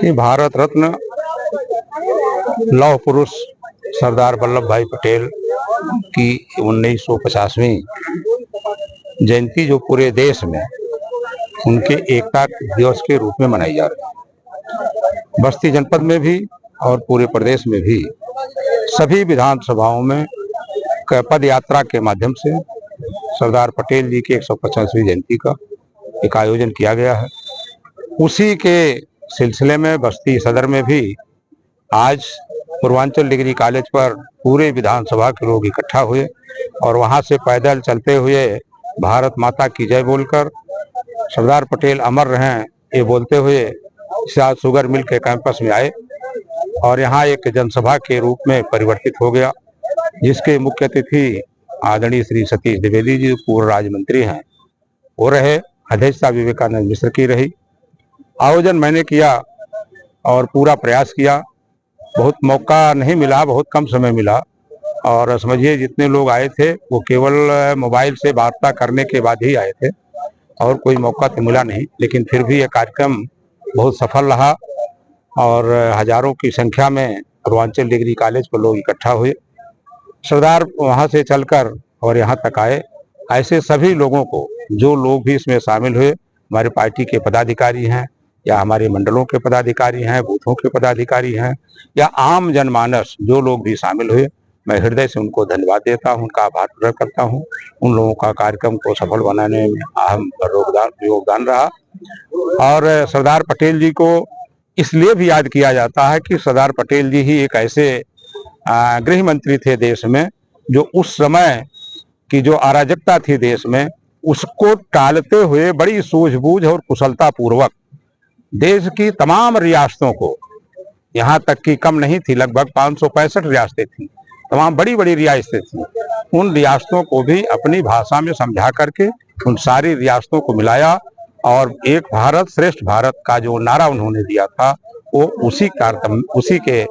कि भारत रत्न लौह पुरुष सरदार वल्लभ भाई पटेल की 1950वीं जयंती जो पूरे देश में उनके एकता दिवस के रूप में मनाई जा रही है। बस्ती जनपद में भी और पूरे प्रदेश में भी सभी विधानसभाओं में पद यात्रा के माध्यम से सरदार पटेल जी की 150वीं जयंती का एक आयोजन किया गया है। उसी के सिलसिले में बस्ती सदर में भी आज पूर्वांचल डिग्री कॉलेज पर पूरे विधानसभा के लोग इकट्ठा हुए और वहां से पैदल चलते हुए भारत माता की जय बोलकर सरदार पटेल अमर रहें ये बोलते हुए शायद शुगर मिल के कैंपस में आए और यहाँ एक जनसभा के रूप में परिवर्तित हो गया, जिसके मुख्य अतिथि आदरणीय श्री सतीश द्विवेदी जी पूर्व राज्य मंत्री हैं वो रहे। अध्यक्षता विवेकानंद मिश्र की रही। आयोजन मैंने किया और पूरा प्रयास किया। बहुत मौका नहीं मिला, बहुत कम समय मिला और समझिए जितने लोग आए थे वो केवल मोबाइल से वार्ता करने के बाद ही आए थे और कोई मौका तो मिला नहीं। लेकिन फिर भी यह कार्यक्रम बहुत सफल रहा और हजारों की संख्या में पूर्वांचल डिग्री कॉलेज पर लोग इकट्ठा हुए। सरदार वहां से चलकर और यहाँ तक आए। ऐसे सभी लोगों को, जो लोग भी इसमें शामिल हुए, हमारे पार्टी के पदाधिकारी हैं या हमारे मंडलों के पदाधिकारी हैं, बूथों के पदाधिकारी हैं या आम जनमानस, जो लोग भी शामिल हुए, मैं हृदय से उनको धन्यवाद देता हूं, उनका आभार प्रकट करता हूं। उन लोगों का कार्यक्रम को सफल बनाने में अहम योगदान रहा। और सरदार पटेल जी को इसलिए भी याद किया जाता है कि सरदार पटेल जी ही एक ऐसे गृह मंत्री थे देश में, जो उस समय की जो अराजकता थी देश में उसको टालते हुए बड़ी सूझबूझ और कुशलता पूर्वक देश की तमाम रियासतों को, यहाँ तक कि कम नहीं थी, लगभग 565 रियासतें थी, तमाम बड़ी बड़ी रियासतें थी, उन रियासतों को भी अपनी भाषा में समझा करके उन सारी रियासतों को मिलाया और एक भारत श्रेष्ठ भारत का जो नारा उन्होंने दिया था वो उसी कार्यक्रम, उसी के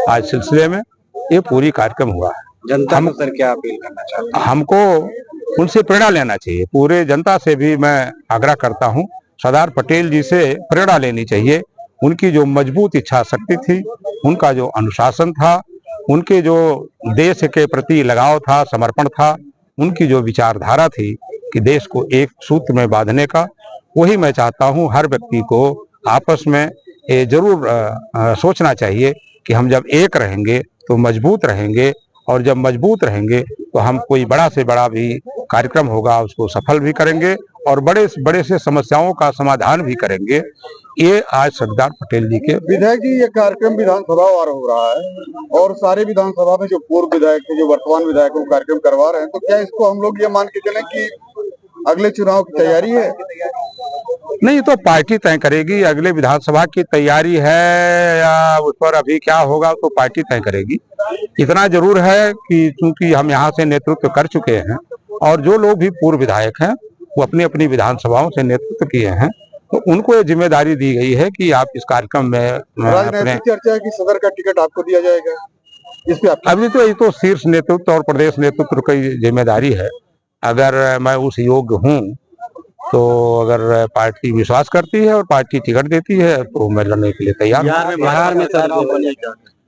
आज सिलसिले में ये पूरी कार्यक्रम हुआ है। जनता को सर क्या अपील करना चाहते हैं? हमको उनसे प्रेरणा लेना चाहिए। पूरे जनता से भी मैं आग्रह करता हूं, सरदार पटेल जी से प्रेरणा लेनी चाहिए। उनकी जो मजबूत इच्छा शक्ति थी, उनका जो अनुशासन था, उनके जो देश के प्रति लगाव था, समर्पण था, उनकी जो विचारधारा थी कि देश को एक सूत्र में बांधने का, वही मैं चाहता हूं हर व्यक्ति को आपस में ये जरूर सोचना चाहिए कि हम जब एक रहेंगे तो मजबूत रहेंगे और जब मजबूत रहेंगे तो हम कोई बड़ा से बड़ा भी कार्यक्रम होगा उसको सफल भी करेंगे और बड़े से समस्याओं का समाधान भी करेंगे। ये आज सरदार पटेल जी के विधायक जी ये कार्यक्रम विधानसभा वार हो रहा है और सारे विधानसभा में जो पूर्व विधायक थे, जो वर्तमान विधायक को कार्यक्रम करवा रहे हैं, तो क्या इसको हम लोग ये मान के चलें कि अगले चुनाव की तैयारी है? नहीं, तो पार्टी तय करेगी। अगले विधानसभा की तैयारी है या उस पर अभी क्या होगा तो पार्टी तय करेगी। इतना जरूर है कि चूंकि हम यहाँ से नेतृत्व कर चुके हैं और जो लोग भी पूर्व विधायक हैं वो अपनी अपनी विधानसभाओं से नेतृत्व किए हैं, तो उनको ये जिम्मेदारी दी गई है कि आप इस कार्यक्रम में राजनीतिक चर्चा है कि सदर का टिकट आपको दिया जाएगा, इस पे अभी तो ये तो शीर्ष नेतृत्व और प्रदेश नेतृत्व की जिम्मेदारी है। अगर मैं उस योग्य हूँ तो अगर पार्टी विश्वास करती है और पार्टी टिकट देती है तो मैं लड़ने के लिए तैयार हूँ। बिहार में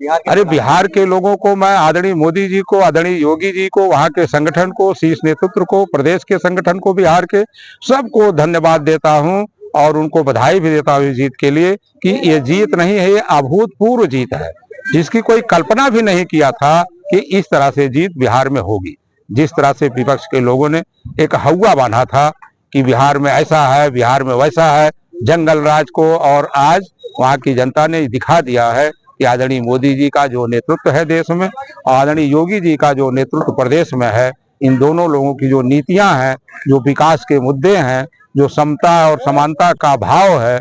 अरे बिहार के लोगों को मैं, आदरणीय मोदी जी को, आदरणीय योगी जी को, वहाँ के संगठन को, शीर्ष नेतृत्व को, प्रदेश के संगठन को, बिहार के सबको धन्यवाद देता हूँ और उनको बधाई भी देता हूँ जीत के लिए कि ये जीत नहीं है, ये अभूतपूर्व जीत है, जिसकी कोई कल्पना भी नहीं किया था कि इस तरह से जीत बिहार में होगी। जिस तरह से विपक्ष के लोगों ने एक हौवा बांधा था कि बिहार में ऐसा है, बिहार में वैसा है, जंगल राज को, और आज वहाँ की जनता ने दिखा दिया है कि आदरणीय मोदी जी का जो नेतृत्व है देश में और आदरणीय योगी जी का जो नेतृत्व प्रदेश में है, इन दोनों लोगों की जो नीतियां हैं, जो विकास के मुद्दे हैं, जो समता और समानता का भाव है,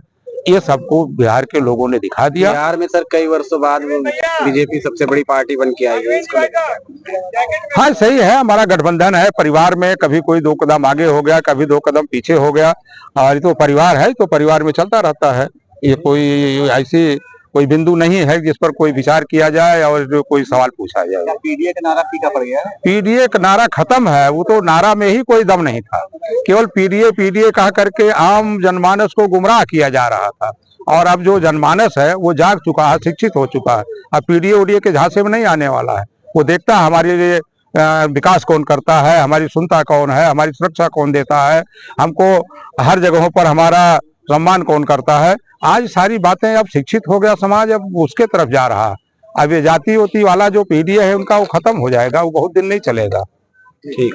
ये सबको बिहार के लोगों ने दिखा दिया। बिहार में सर कई वर्षों बाद बीजेपी सबसे बड़ी पार्टी बन के आई है, इसको हाँ सही है, हमारा गठबंधन है। परिवार में कभी कोई 2 कदम आगे हो गया, कभी 2 कदम पीछे हो गया, और ये तो परिवार है, तो परिवार में चलता रहता है। ये कोई ऐसी कोई बिंदु नहीं है जिस पर कोई विचार किया जाए और जो कोई सवाल पूछा जाए। पीडीए का नारा फीका पड़ गया है? पीडीए का नारा खत्म है, वो तो नारा में ही कोई दम नहीं था। केवल पीडीए पीडीए कह करके आम जनमानस को गुमराह किया जा रहा था और अब जो जनमानस है वो जाग चुका है, शिक्षित हो चुका है। अब पीडीए ओडीए के झांसे में नहीं आने वाला है। वो देखता है हमारे लिए विकास कौन करता है, हमारी सुनता कौन है, हमारी सुरक्षा कौन देता है, हमको हर जगहों पर हमारा सम्मान कौन करता है। आज सारी बातें, अब शिक्षित हो गया समाज, अब उसके तरफ जा रहा है। अब ये जाति वाला जो पीडीए है उनका वो खत्म हो जाएगा, वो बहुत दिन नहीं चलेगा। ठीक।